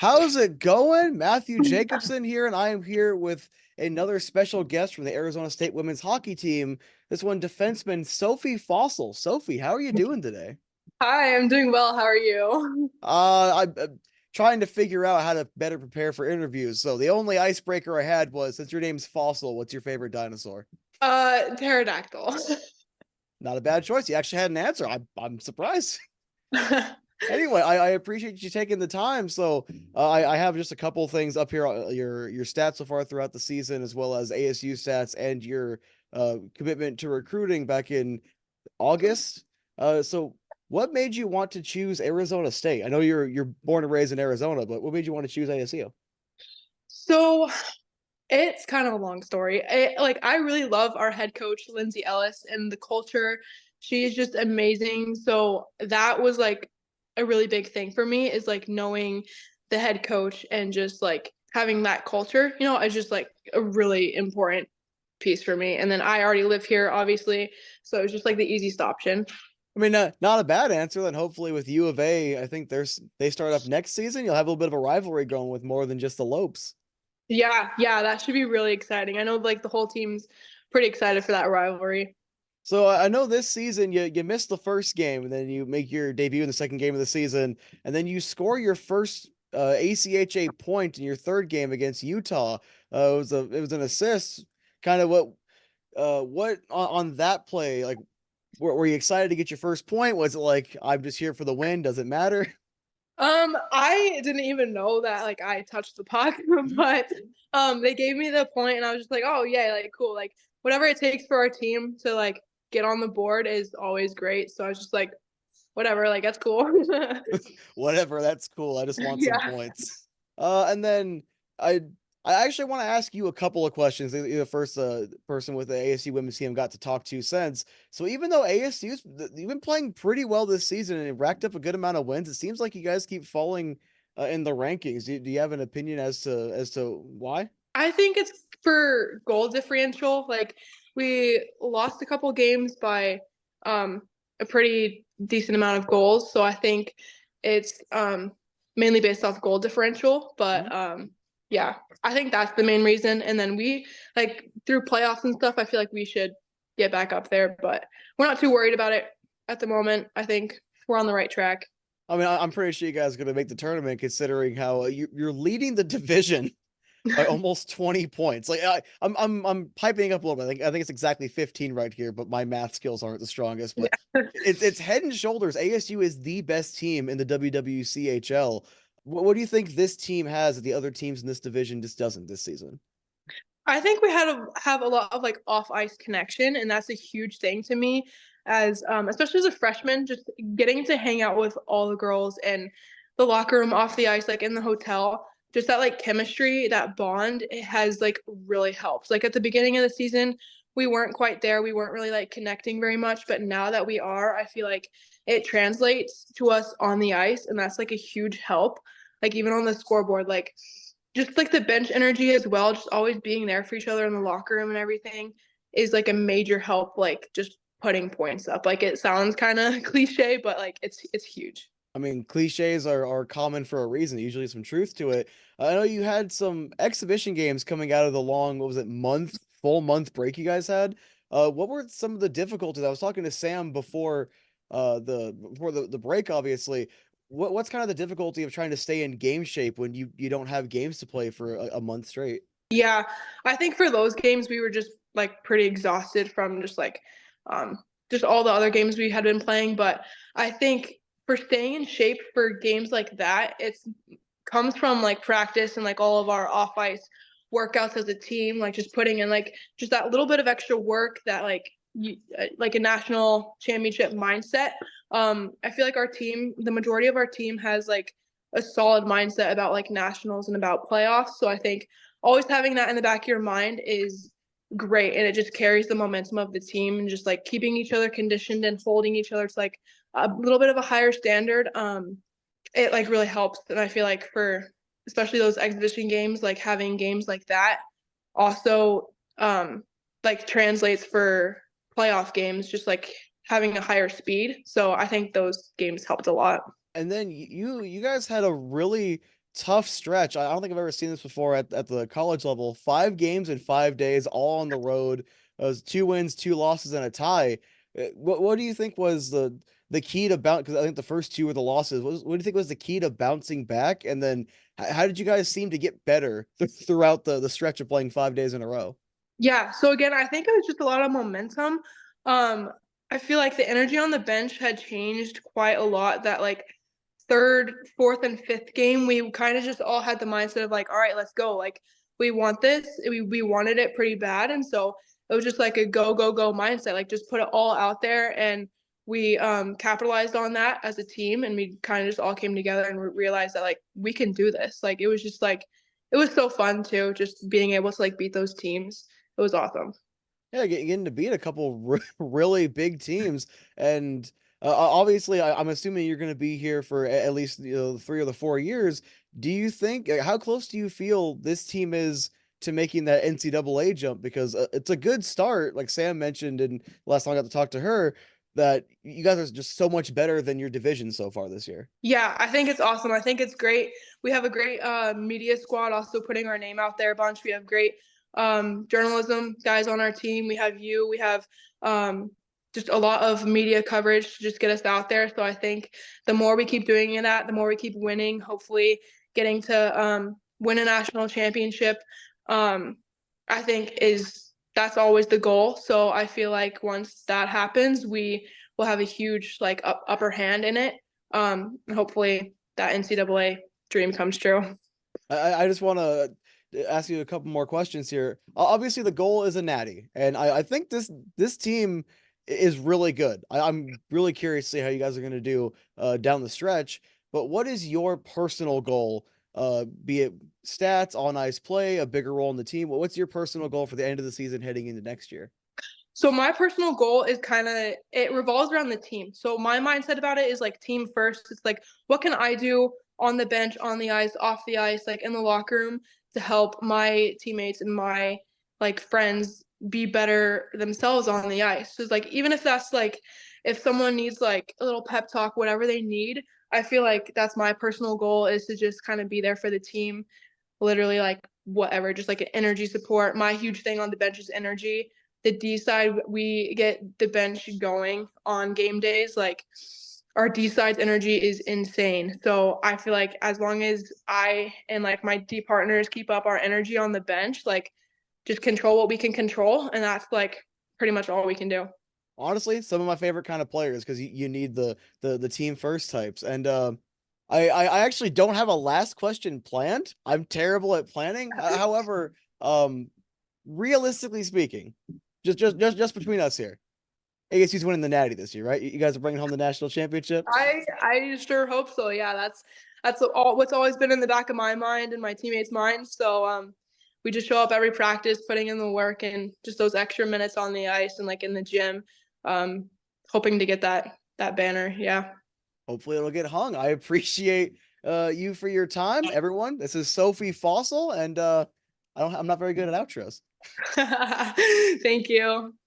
How's it going? Matthew Jacobson here, and I am here with another special guest from the Arizona State women's hockey team. This one, defenseman Sophie Fausel. Sophie, how are you doing today? Hi, I'm doing well. How are you? I'm trying to figure out how to better prepare for interviews. So the only icebreaker I had was, since your name's Fossil, what's your favorite dinosaur? Pterodactyl. Not a bad choice. You actually had an answer. I'm surprised. Anyway, I appreciate you taking the time. So I have just a couple things up here. Your stats so far throughout the season, as well as ASU stats and your commitment to recruiting back in August. So what made you want to choose Arizona State? I know you're born and raised in Arizona, but what made you want to choose ASU? So it's kind of a long story. I really love our head coach, Lindsay Ellis, and the culture. She's just amazing. So that was like a really big thing for me is like knowing the head coach and just like having that culture, is just like a really important piece for me. And then I already live here, obviously. So it was just like the easiest option. I mean, not a bad answer. Then hopefully with U of A, I think they start up next season. You'll have a little bit of a rivalry going with more than just the Lopes. Yeah, that should be really exciting. I know like the whole team's pretty excited for that rivalry. So I know this season you missed the first game, and then you make your debut in the second game of the season, and then you score your first ACHA point in your third game against Utah. It was an assist. Kind of what on that play, like, were you excited to get your first point? Was it like, I'm just here for the win? Does it matter? I didn't even know that like I touched the puck, but they gave me the point and I was just like, "Oh, yeah, like cool. Like whatever it takes for our team to like get on the board is always great." So I was just like, "Whatever, like that's cool." Whatever, that's cool. I just want some Yeah. points. And then I I actually want to ask you a couple of questions. You're the first person with the ASU women's team got to talk to since. So even though you've been playing pretty well this season and racked up a good amount of wins, it seems like you guys keep falling in the rankings. Do you have an opinion as to why? I think it's for goal differential. Like we lost a couple games by um a pretty decent amount of goals. So I think it's mainly based off goal differential. But yeah, I think that's the main reason. And then we like through playoffs and stuff, I feel like we should get back up there, but we're not too worried about it at the moment. I think we're on the right track. I mean, I'm pretty sure you guys are going to make the tournament, considering how you're leading the division by almost 20 points. Like I'm piping up a little bit. I think it's exactly 15 right here, but my math skills aren't the strongest. But Yeah. it's head and shoulders. ASU is the best team in the WWCHL. What do you think this team has that the other teams in this division just doesn't this season? I think we have a lot of like off ice connection, and that's a huge thing to me. As especially as a freshman, just getting to hang out with all the girls and the locker room, off the ice, like in the hotel, just that like chemistry, that bond, it has like really helped. Like at the beginning of the season, we weren't quite there. We weren't really like connecting very much, but now that we are, I feel like it translates to us on the ice, and that's like a huge help. Like even on the scoreboard, like just like the bench energy as well, just always being there for each other in the locker room and everything is like a major help, like just putting points up. Like it sounds kind of cliche, but like it's huge. I mean, cliches are common for a reason. Usually some truth to it. I know you had some exhibition games coming out of the long, what was it, full month break you guys had. What were some of the difficulties? I was talking to Sam before the break, obviously. What's kind of the difficulty of trying to stay in game shape when you don't have games to play for a month straight? Yeah, I think for those games we were just like pretty exhausted from just all the other games we had been playing, but I think for staying in shape for games like that, it's comes from like practice and like all of our off ice workouts as a team, like just putting in like just that little bit of extra work that like a national championship mindset. I feel like our team, the majority of our team has like a solid mindset about like nationals and about playoffs. So I think always having that in the back of your mind is great, and it just carries the momentum of the team and just like keeping each other conditioned and holding each other to like a little bit of a higher standard. It like really helps, and I feel like for especially those exhibition games, like having games like that also like translates for playoff games, just like having a higher speed. So I think those games helped a lot. And then you guys had a really tough stretch. I don't think I've ever seen this before at the college level. 5 games in 5 days, all on the road. It was 2 wins, 2 losses, and a tie. What do you think was the key to bounce? Because I think the first two were the losses. What do you think was the key to bouncing back? And then how did you guys seem to get better throughout the stretch of playing 5 days in a row? Yeah, so again, I think it was just a lot of momentum. Um, I feel like the energy on the bench had changed quite a lot. That like third, fourth, and fifth game, we kind of just all had the mindset of like, all right, let's go. Like we want this. We wanted it pretty bad, and so it was just like a go go go mindset. Like just put it all out there, and we capitalized on that as a team, and we kind of just all came together and realized that like we can do this. Like it was just like it was so fun too, just being able to like beat those teams. It was awesome. Yeah, getting to beat a couple really big teams, and obviously, I'm assuming you're going to be here for at least 3 or 4 years. Do you think how close do you feel this team is to making that NCAA jump? Because it's a good start, like Sam mentioned, and last time I got to talk to her, that you guys are just so much better than your division so far this year. Yeah, I think it's awesome. I think it's great. We have a great media squad also putting our name out there a bunch. We have great journalism guys on our team. We have you. We have just a lot of media coverage to just get us out there. So I think the more we keep doing that, the more we keep winning, hopefully getting to win a national championship, um, I think that's always the goal. So I feel like once that happens, we will have a huge like upper hand in it. Hopefully that NCAA dream comes true. I just want to ask you a couple more questions here. Obviously, the goal is a natty, and I think this team is really good. I'm really curious to see how you guys are going to do down the stretch. But what is your personal goal? Be it stats, on ice play, a bigger role in the team. What's your personal goal for the end of the season heading into next year? So my personal goal is kind of it revolves around the team. So my mindset about it is like team first. It's like what can I do on the bench, on the ice, off the ice, like in the locker room to help my teammates and my like friends be better themselves on the ice. So it's like even if that's like if someone needs like a little pep talk, whatever they need, I feel like that's my personal goal is to just kind of be there for the team, literally like whatever, just like an energy support. My huge thing on the bench is energy. The D side, we get the bench going on game days. Like our D side's energy is insane. So I feel like as long as I and like my D partners keep up our energy on the bench, like just control what we can control, and that's like pretty much all we can do. Honestly, some of my favorite kind of players because you need the team first types. And I actually don't have a last question planned. I'm terrible at planning. However, realistically speaking, just between us here, ASU's winning the Natty this year, right? You guys are bringing home the national championship. I sure hope so. Yeah, that's all what's always been in the back of my mind and my teammates' minds. So we just show up every practice, putting in the work and just those extra minutes on the ice and like in the gym, um, hoping to get that banner. Yeah. Hopefully, it'll get hung. I appreciate you for your time, everyone. This is Sophie Fausel, and I'm not very good at outros. Thank you.